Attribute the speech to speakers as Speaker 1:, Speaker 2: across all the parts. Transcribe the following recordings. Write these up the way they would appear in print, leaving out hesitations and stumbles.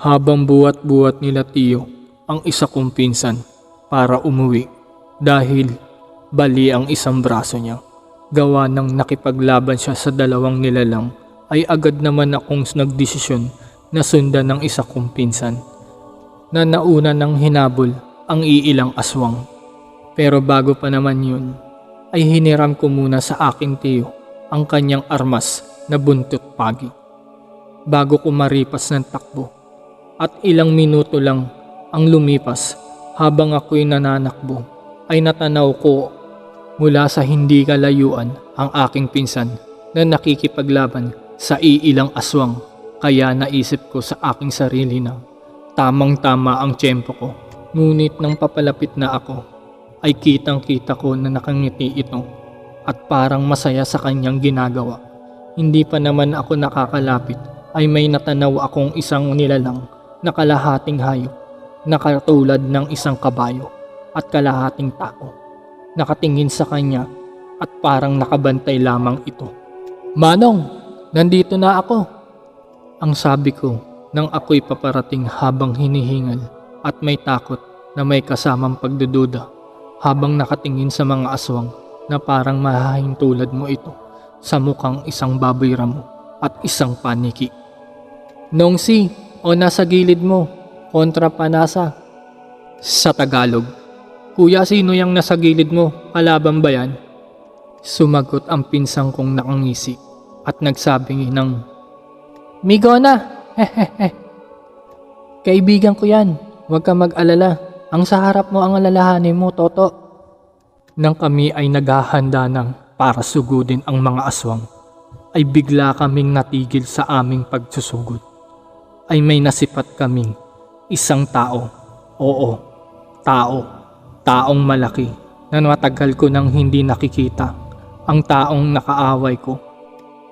Speaker 1: Habang buwat-buwat nila Tio ang isa kong pinsan para umuwi dahil bali ang isang braso niya. Gawa ng nakipaglaban siya sa dalawang nilalang ay agad naman akong nagdesisyon na sundan ng isa kong pinsan na nauna ng hinabol ang iilang aswang. Pero bago pa naman yun ay hiniram ko muna sa aking Tio ang kanyang armas na buntot pagi. Bago ko maripas ng takbo at ilang minuto lang ang lumipas habang ako'y nananakbo ay natanaw ko mula sa hindi kalayuan ang aking pinsan na nakikipaglaban sa iilang aswang. Kaya naisip ko sa aking sarili na tamang-tama ang tiyempo ko. Ngunit nang papalapit na ako ay kitang-kita ko na nakangiti ito at parang masaya sa kanyang ginagawa. Hindi pa naman ako nakakalapit ay may natanaw akong isang nilalang na kalahating hayop na katulad ng isang kabayo at kalahating tao. Nakatingin sa kanya at parang nakabantay lamang ito. "Manong, nandito na ako," ang sabi ko nang ako'y paparating habang hinihingal at may takot na may kasamang pagdududa habang nakatingin sa mga aswang na parang mahahintulad mo ito sa mukhang isang baboy ramo at isang paniki. "Nongsi, o nasa gilid mo, kontra panasa." Sa Tagalog, "Kuya, sino yang nasa gilid mo? Kalaban ba yan?" Sumagot ang pinsang kong nakangisi at nagsabing ng, "Migona, hehehe. Kaibigan ko yan, huwag ka mag-alala. Ang sa harap mo ang alalahanin mo, Toto." Nang kami ay naghahanda ng para sugudin ang mga aswang, ay bigla kaming natigil sa aming pagsusugod. Ay may nasipat kaming isang tao, oo, taong malaki na matagal ko nang hindi nakikita, ang taong nakaaway ko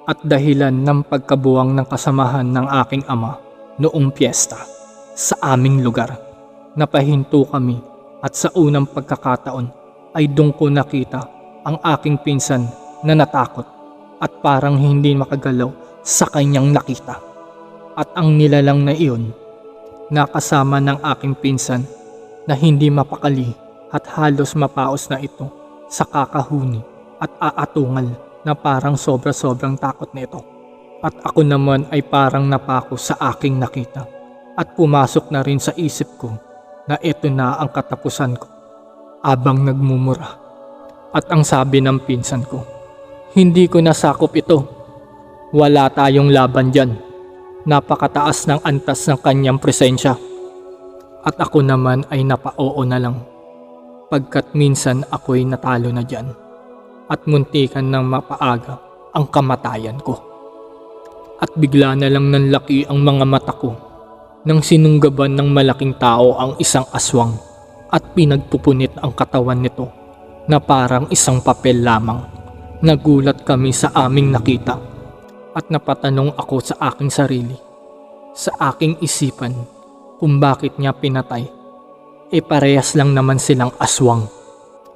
Speaker 1: at dahilan ng pagkabuwang ng kasamahan ng aking ama noong piyesta sa aming lugar. Napahinto kami at sa unang pagkakataon ay doon ko nakita ang aking pinsan na natakot at parang hindi makagalaw sa kanyang nakita. At ang nilalang na iyon, nakasama ng aking pinsan na hindi mapakali at halos mapaos na ito sa kakahuni at aatungal na parang sobra-sobrang takot nito. At ako naman ay parang napako sa aking nakita at pumasok na rin sa isip ko na ito na ang katapusan ko abang nagmumura. At ang sabi ng pinsan ko, "Hindi ko nasakop ito. Wala tayong laban dyan. Napakataas ng antas ng kanyang presensya." At ako naman ay napa-oo na lang pagkat minsan ako'y natalo na dyan at muntikan ng mapaaga ang kamatayan ko. At bigla na lang nanlaki ang mga mata ko nang sinunggaban ng malaking tao ang isang aswang at pinagpupunit ang katawan nito na parang isang papel lamang. Nagulat kami sa aming nakita at napatanong ako sa aking sarili, sa aking isipan, kung bakit niya pinatay. Parehas lang naman silang aswang.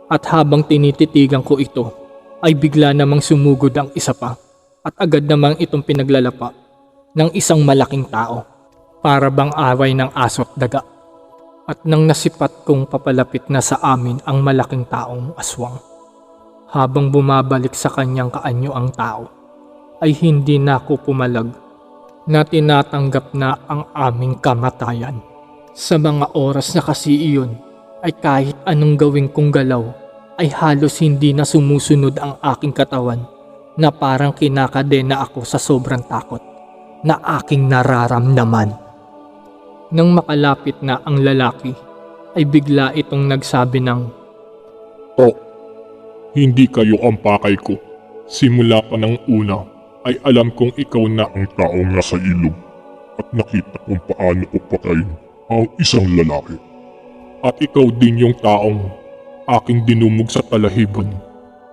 Speaker 1: At habang tinititigan ko ito, ay bigla namang sumugod ang isa pa at agad namang itong pinaglalapa ng isang malaking tao, para bang away ng aso at daga. At nang nasipat kong papalapit na sa amin ang malaking taong aswang, habang bumabalik sa kanyang kaanyo ang tao, ay hindi na ako pumalag na tinatanggap na ang aming kamatayan. Sa mga oras na kasi iyon ay kahit anong gawin kong galaw ay halos hindi na sumusunod ang aking katawan na parang kinakadena ako sa sobrang takot na aking nararamdaman. Nang makalapit na ang lalaki ay bigla itong nagsabi ng,
Speaker 2: "Tok, hindi kayo ang pakay ko. Simula pa ng una ay alam kong ikaw na ang taong nasa ilog at nakita kung paano ko patayin ang isang lalaki. At ikaw din yung taong aking dinumog sa talahiban.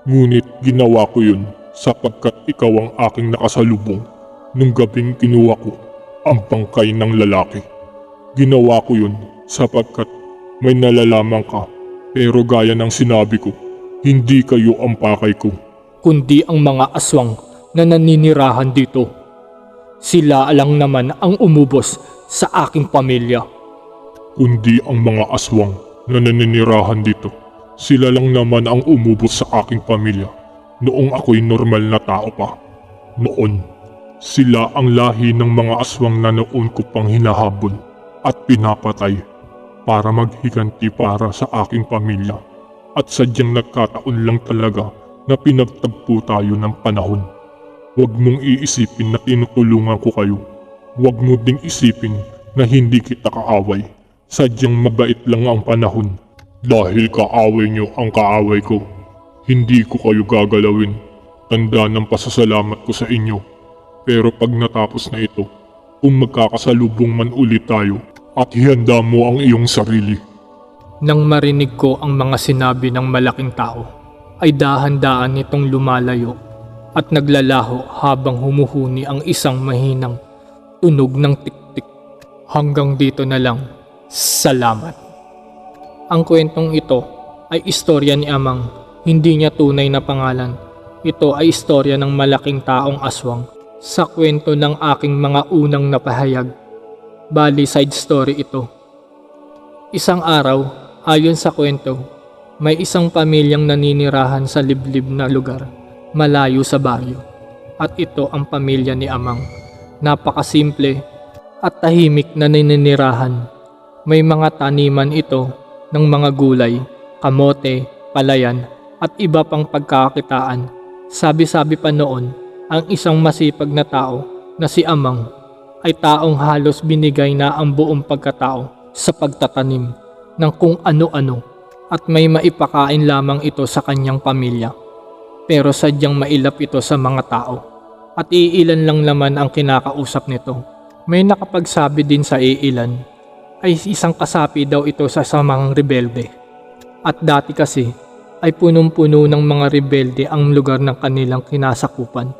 Speaker 2: Ngunit ginawa ko yun sapagkat ikaw ang aking nakasalubong nung gabing kinuha ko ang bangkay ng lalaki. Ginawa ko yun sapagkat may nalalaman ka, pero gaya ng sinabi ko, hindi kayo ang pakay ko,
Speaker 1: kundi ang mga aswang na naninirahan dito. Sila lang naman ang umubos sa aking pamilya.
Speaker 2: Kundi ang mga aswang na naninirahan dito. Sila lang naman ang umubos sa aking pamilya noong ako'y normal na tao pa. Noon, sila ang lahi ng mga aswang na noon ko pang hinahabol at pinapatay para maghiganti para sa aking pamilya. At sadyang nagkataon lang talaga na pinagtagpo tayo ng panahon. Huwag mong iisipin na tinutulungan ko kayo. Huwag mo ding isipin na hindi kita kaaway. Sadyang mabait lang ang panahon. Dahil kaaway nyo ang kaaway ko, hindi ko kayo gagalawin. Tanda ng pasasalamat ko sa inyo. Pero pag natapos na ito, kung magkakasalubong man ulit tayo, at ihanda mo ang iyong sarili.
Speaker 1: Nang marinig ko ang mga sinabi ng malaking tao, ay dahan-daan nitong lumalayo at naglalaho habang humuhuni ang isang mahinang tunog ng tik-tik. Hanggang dito na lang. Salamat. Ang kwentong ito ay istorya ni Amang. Hindi niya tunay na pangalan. Ito ay istorya ng malaking taong aswang sa kwento ng aking mga unang napahayag. Bali side story ito. Isang araw, ayon sa kwento, may isang pamilyang naninirahan sa liblib na lugar, malayo sa baryo. At ito ang pamilya ni Amang. Napakasimple at tahimik na naninirahan. May mga taniman ito ng mga gulay, kamote, palayan at iba pang pagkakakitaan. Sabi-sabi pa noon, ang isang masipag na tao na si Amang ay taong halos binigay na ang buong pagkatao sa pagtatanim ng kung ano-ano at may maipakain lamang ito sa kanyang pamilya. Pero sadyang mailap ito sa mga tao at iilan lang naman ang kinakausap nito. May nakapagsabi din sa iilan ay isang kasapi daw ito sa samang rebelde. At dati kasi ay punong-puno ng mga rebelde ang lugar ng kanilang kinasakupan.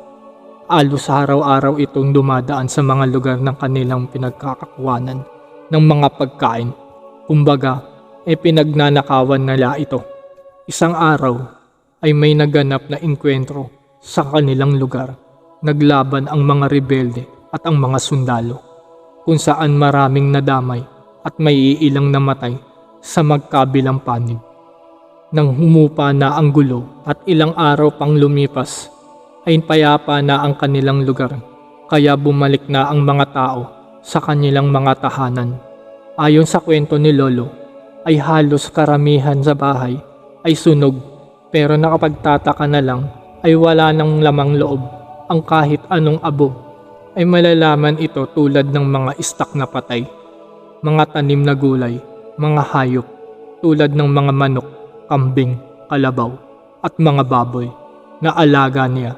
Speaker 1: Alos araw-araw itong dumadaan sa mga lugar ng kanilang pinagkakakuwanan ng mga pagkain. Kumbaga, pinagnanakawan nila ito. Isang araw ay may naganap na engkwentro sa kanilang lugar. Naglaban ang mga rebelde at ang mga sundalo, kung saan maraming nadamay at may iilang namatay sa magkabilang panig. Nang humupa na ang gulo at ilang araw pang lumipas, ay payapa na ang kanilang lugar, kaya bumalik na ang mga tao sa kanilang mga tahanan. Ayon sa kwento ni Lolo, ay halos karamihan sa bahay ay sunog, pero nakapagtataka na lang ay wala nang lamang loob ang kahit anong abo. Ay malalaman ito tulad ng mga istak na patay, mga tanim na gulay, mga hayop tulad ng mga manok, kambing, kalabaw at mga baboy na alaga niya.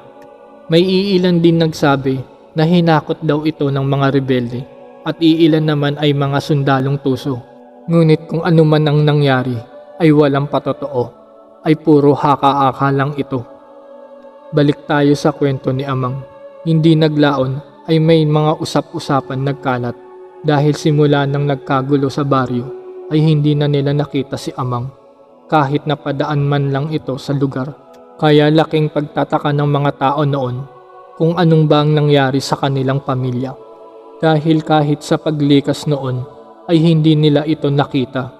Speaker 1: May iilan din nagsabi na hinakot daw ito ng mga rebelde at iilan naman ay mga sundalong tuso. Ngunit kung ano man ang nangyari ay walang patotoo, ay puro haka-aka lang ito. Balik tayo sa kwento ni Amang. Hindi naglaon ay may mga usap-usapan nagkalat. Dahil simula nang nagkagulo sa baryo ay hindi na nila nakita si Amang kahit napadaan man lang ito sa lugar. Kaya laking pagtataka ng mga tao noon kung anong bang nangyari sa kanilang pamilya. Dahil kahit sa paglikas noon ay hindi nila ito nakita.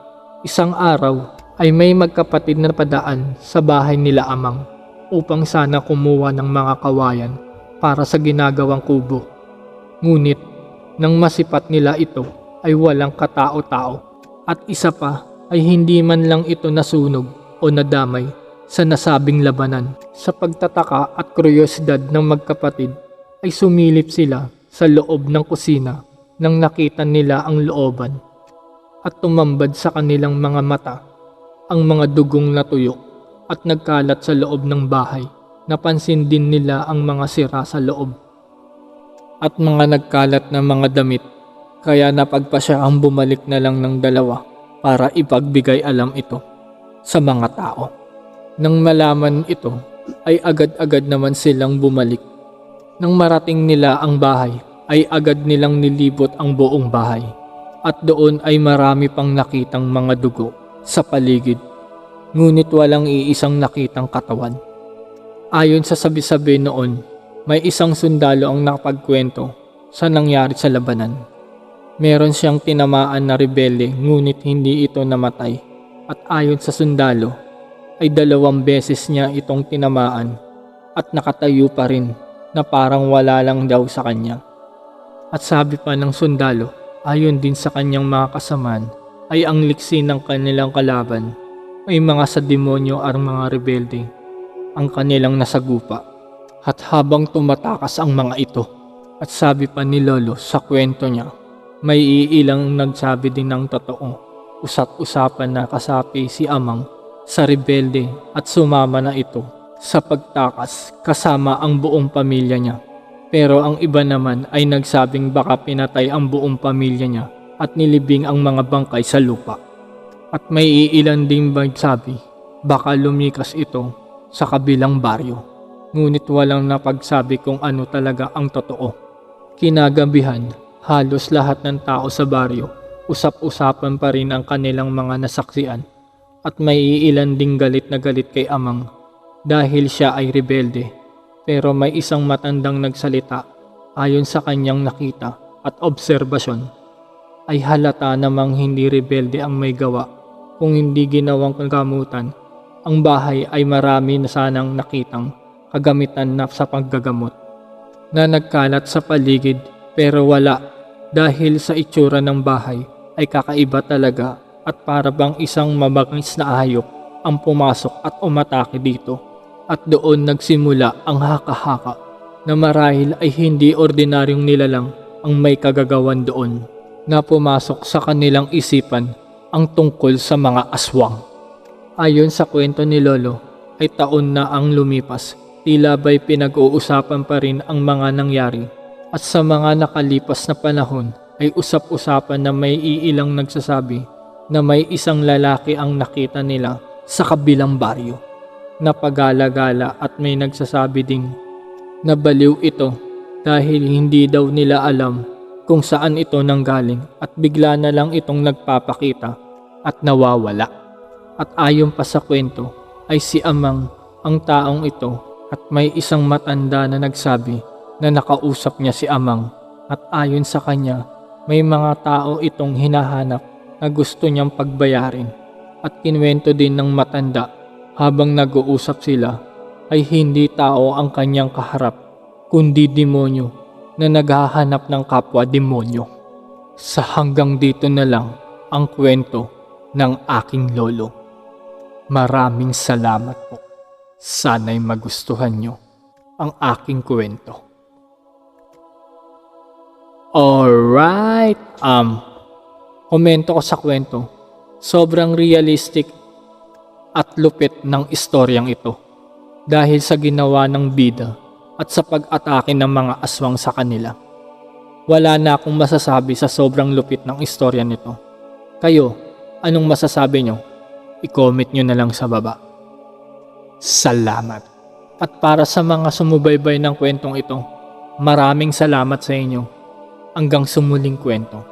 Speaker 1: Isang araw ay may magkapatid na padaan sa bahay nila Amang upang sana kumuha ng mga kawayan para sa ginagawang kubo. Ngunit nang masipat nila ito ay walang katao-tao at isa pa ay hindi man lang ito nasunog o nadamay sa nasabing labanan. Sa pagtataka at kuryosidad ng magkapatid ay sumilip sila sa loob ng kusina nang nakita nila ang looban at tumambad sa kanilang mga mata ang mga dugong natuyo at nagkalat sa loob ng bahay. Napansin din nila ang mga sira sa loob at mga nagkalat na mga damit, kaya napagpasya ang bumalik na lang ng dalawa para ipagbigay alam ito sa mga tao. Nang malaman ito ay agad-agad naman silang bumalik. Nang marating nila ang bahay ay agad nilang nilibot ang buong bahay at doon ay marami pang nakitang mga dugo sa paligid, ngunit walang iisang nakitang katawan. Ayon sa sabi-sabi noon, may isang sundalo ang nakapagkwento sa nangyari sa labanan. Meron siyang tinamaan na rebelde ngunit hindi ito namatay. At ayon sa sundalo, ay 2 beses niya itong tinamaan at nakatayo pa rin na parang wala lang daw sa kanya. At sabi pa ng sundalo, ayon din sa kanyang mga kasamaan, ay ang liksi ng kanilang kalaban ay mga sa demonyo ang mga rebelde ang kanilang nasagupa. At habang tumatakas ang mga ito, at sabi pa ni Lolo sa kwento niya, may iilang nagsabi din ng totoo. Usap-usapan na kasapi si Amang sa rebelde at sumama na ito sa pagtakas kasama ang buong pamilya niya. Pero ang iba naman ay nagsabing baka pinatay ang buong pamilya niya at nilibing ang mga bangkay sa lupa. At may iilan ding nagsabi baka lumikas ito sa kabilang baryo. Ngunit walang napagsabi kung ano talaga ang totoo. Kinagabihan, halos lahat ng tao sa baryo, usap-usapan pa rin ang kanilang mga nasaksian at may iilan ding galit na galit kay Amang dahil siya ay rebelde. Pero may isang matandang nagsalita ayon sa kanyang nakita at obserbasyon ay halata namang hindi rebelde ang may gawa. Kung hindi ginawang kagamutan, ang bahay ay marami na sanang nakitang kagamitan na sa paggagamot na nagkalat sa paligid pero wala dahil sa itsura ng bahay ay kakaiba talaga at para bang isang mabangis na hayop ang pumasok at umatake dito. At doon nagsimula ang haka-haka na marahil ay hindi ordinaryong nilalang ang may kagagawan doon na pumasok sa kanilang isipan ang tungkol sa mga aswang. Ayon sa kwento ni Lolo ay taon na ang lumipas, tila ba'y pinag-uusapan pa rin ang mga nangyari at sa mga nakalipas na panahon ay usap-usapan na may iilang nagsasabi na may isang lalaki ang nakita nila sa kabilang baryo na pagala-gala at may nagsasabi ding nabaliw ito dahil hindi daw nila alam kung saan ito nanggaling at bigla na lang itong nagpapakita at nawawala. At ayon pa sa kwento ay si Amang ang taong ito at may isang matanda na nagsabi na nakausap niya si Amang at ayon sa kanya may mga tao itong hinahanap na gusto niyang pagbayarin at kinwento din ng matanda habang nag-uusap sila ay hindi tao ang kanyang kaharap kundi demonyo na naghahanap ng kapwa demonyo. Sa hanggang dito na lang ang kwento ng aking lolo. Maraming salamat po. Sana'y magustuhan nyo ang aking kwento. Alright, komento ko sa kwento. Sobrang realistic at lupit ng istoryang ito dahil sa ginawa ng bida at sa pag-atake ng mga aswang sa kanila. Wala na akong masasabi sa sobrang lupit ng istorya nito. Kayo, anong masasabi nyo? I-comment nyo na lang sa baba. Salamat. At para sa mga sumubaybay ng kwentong ito, maraming salamat sa inyo. Hanggang sa muling kwento.